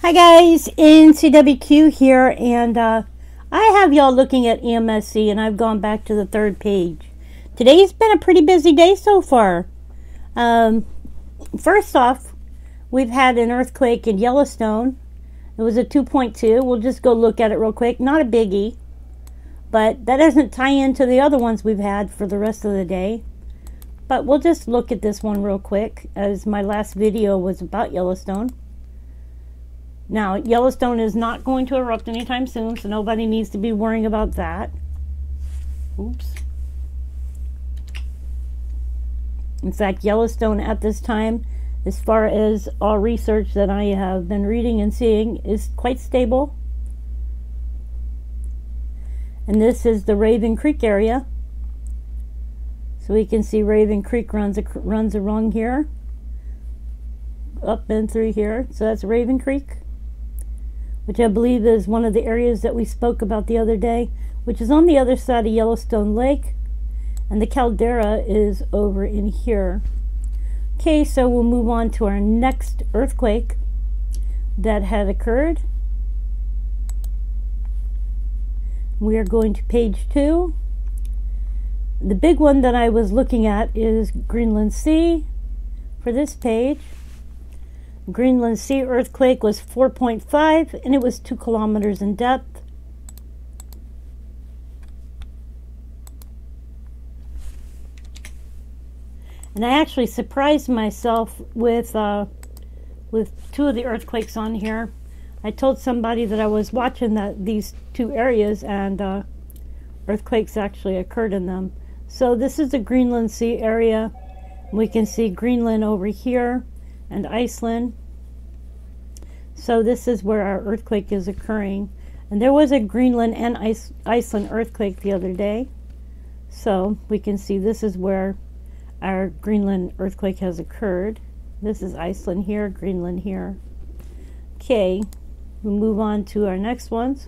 Hi guys, NCWQ here, and I have y'all looking at EMSC, and I've gone back to the third page. Today's been a pretty busy day so far. First off, we've had an earthquake in Yellowstone. It was a 2.2. We'll just go look at it real quick. Not a biggie, but that doesn't tie into the other ones we've had for the rest of the day. But we'll just look at this one real quick, as my last video was about Yellowstone. Now, Yellowstone is not going to erupt anytime soon, so nobody needs to be worrying about that. Oops. In fact, Yellowstone at this time, as far as all research that I have been reading and seeing, is quite stable. And this is the Raven Creek area. So we can see Raven Creek runs along here, up and through here. So that's Raven Creek, which I believe is one of the areas that we spoke about the other day, which is on the other side of Yellowstone Lake, and the caldera is over in here. Okay, so we'll move on to our next earthquake that had occurred. We are going to page 2. The big one that I was looking at is Greenland Sea for this page. Greenland Sea earthquake was 4.5, and it was 2 kilometers in depth. And I actually surprised myself with 2 of the earthquakes on here. I told somebody that I was watching these 2 areas, and earthquakes actually occurred in them. So this is the Greenland Sea area. We can see Greenland over here and Iceland. So this is where our earthquake is occurring. And there was a Greenland and Iceland earthquake the other day. So we can see this is where our Greenland earthquake has occurred. This is Iceland here, Greenland here. Okay, we'll move on to our next ones.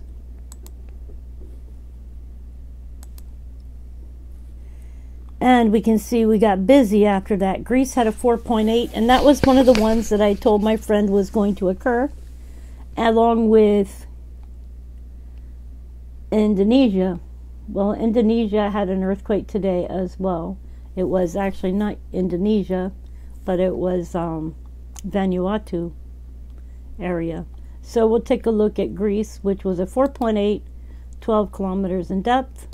And we can see we got busy after that. Greece had a 4.8, and that was one of the ones that I told my friend was going to occur, along with Indonesia. Well, Indonesia had an earthquake today as well. It was actually not Indonesia, but it was Vanuatu area. So we'll take a look at Greece, which was a 4.8, 12 kilometers in depth.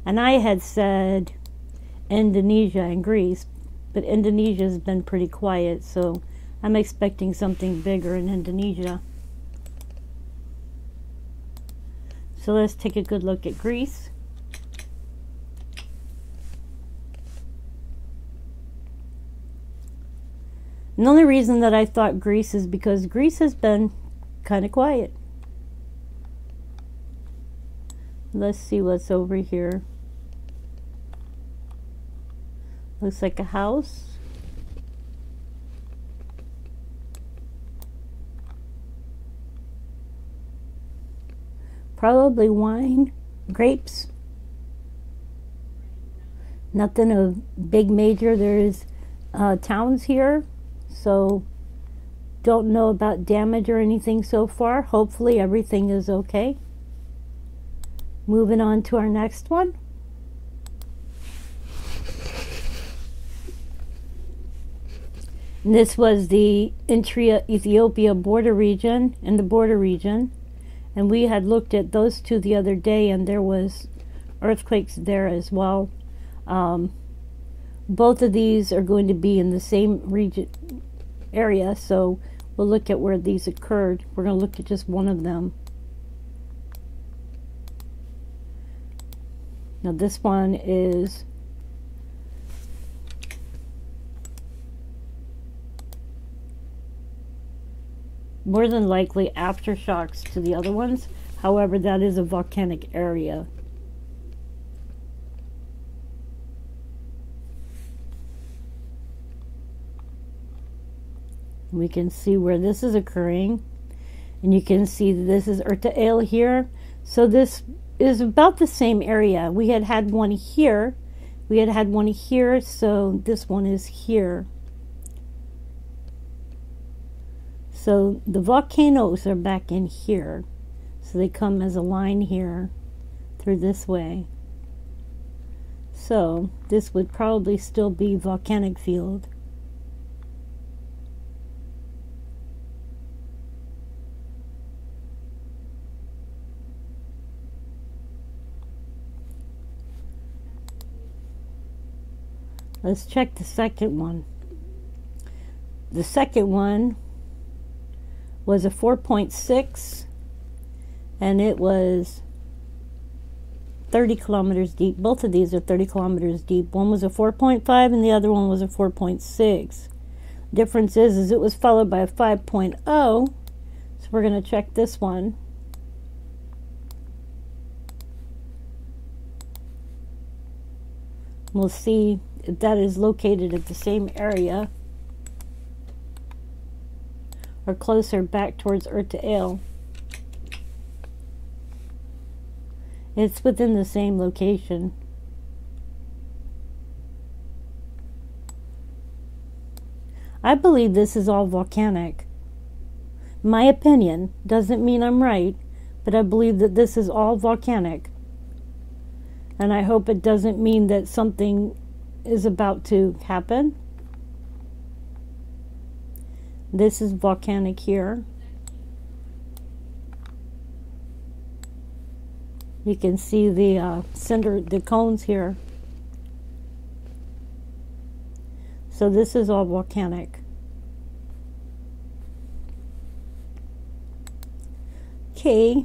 And I had said Indonesia and Greece, but Indonesia has been pretty quiet, so I'm expecting something bigger in Indonesia. So let's take a good look at Greece. And the only reason that I thought Greece is because Greece has been kind of quiet. Let's see what's over here. Looks like a house. Probably wine, grapes. Nothing of big major. There's towns here, so don't know about damage or anything so far. Hopefully everything is okay. Moving on to our next one. And this was the Eritrea-Ethiopia border region and the border region. And we had looked at those 2 the other day, and there was earthquakes there as well. Both of these are going to be in the same region area, so we'll look at where these occurred. We're going to look at just one of them. Now this one is more than likely aftershocks to the other ones. However, that is a volcanic area. We can see where this is occurring, and you can see this is Ertael here. So this is about the same area. We had one here, we had one here, so this one is here. So the volcanoes are back in here. So they come as a line here through this way. So this would probably still be volcanic field. Let's check the second one. The second one was a 4.6 and it was 30 kilometers deep. Both of these are 30 kilometers deep. One was a 4.5 and the other one was a 4.6. Difference is it was followed by a 5.0. So we're going to check this one. We'll see if that is located at the same area or closer back towards Urta. It's within the same location. I believe this is all volcanic. My opinion doesn't mean I'm right, but I believe that this is all volcanic. And I hope it doesn't mean that something is about to happen. This is volcanic here. You can see the cinder, the cones here. So this is all volcanic. Okay,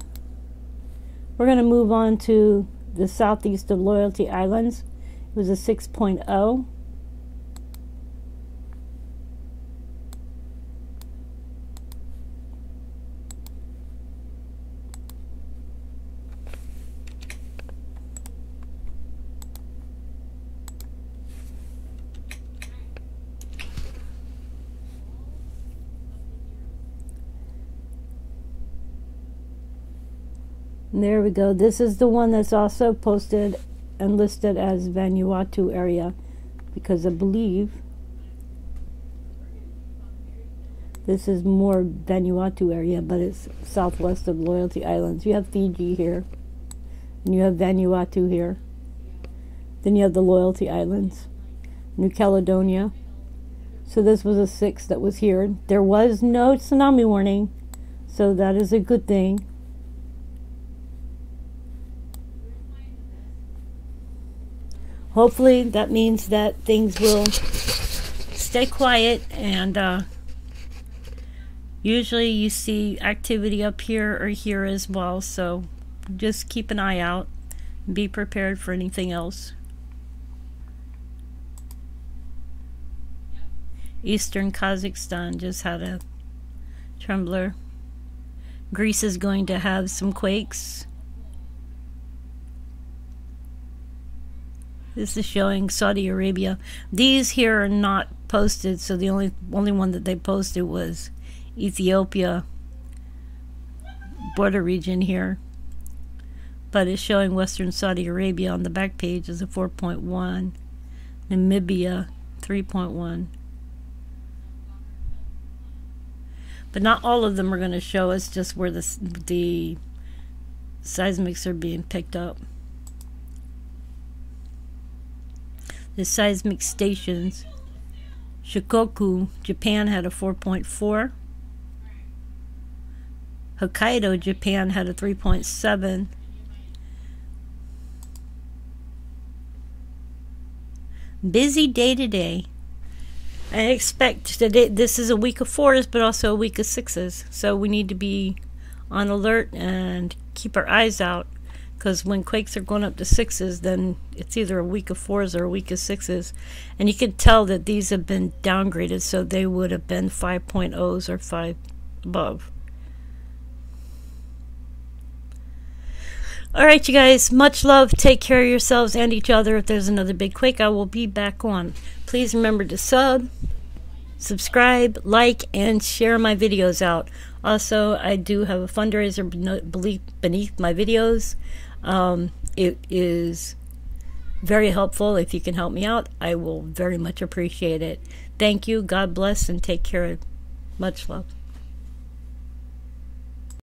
we're going to move on to the southeast of Loyalty Islands. It was a 6.0. There we go. This is the one that's also posted and listed as Vanuatu area, because I believe this is more Vanuatu area, but it's southwest of Loyalty Islands. You have Fiji here, and you have Vanuatu here. Then you have the Loyalty Islands, New Caledonia. So this was a 6 that was here. There was no tsunami warning, so that is a good thing. Hopefully that means that things will stay quiet, and usually you see activity up here or here as well, so just keep an eye out and be prepared for anything else. Eastern Kazakhstan just had a trembler. Greece is going to have some quakes. This is showing Saudi Arabia. These here are not posted, so the only one that they posted was Ethiopia border region here. But it's showing Western Saudi Arabia on the back page as a 4.1. Namibia 3.1. But not all of them are going to show us, just where the seismics are being picked up. The seismic stations. Shikoku, Japan had a 4.4. Hokkaido, Japan had a 3.7. Busy day today. I expect today, this is a week of 4s, but also a week of 6s. So we need to be on alert and keep our eyes out. Because when quakes are going up to 6s, then it's either a week of 4s or a week of 6s. And you can tell that these have been downgraded, so they would have been 5.0s or 5 above. Alright, you guys, much love. Take care of yourselves and each other. If there's another big quake, I will be back on. Please remember to subscribe, like, and share my videos out. Also, I do have a fundraiser beneath my videos. It is very helpful. If you can help me out, I will very much appreciate it. Thank you. God bless and take care. Much love.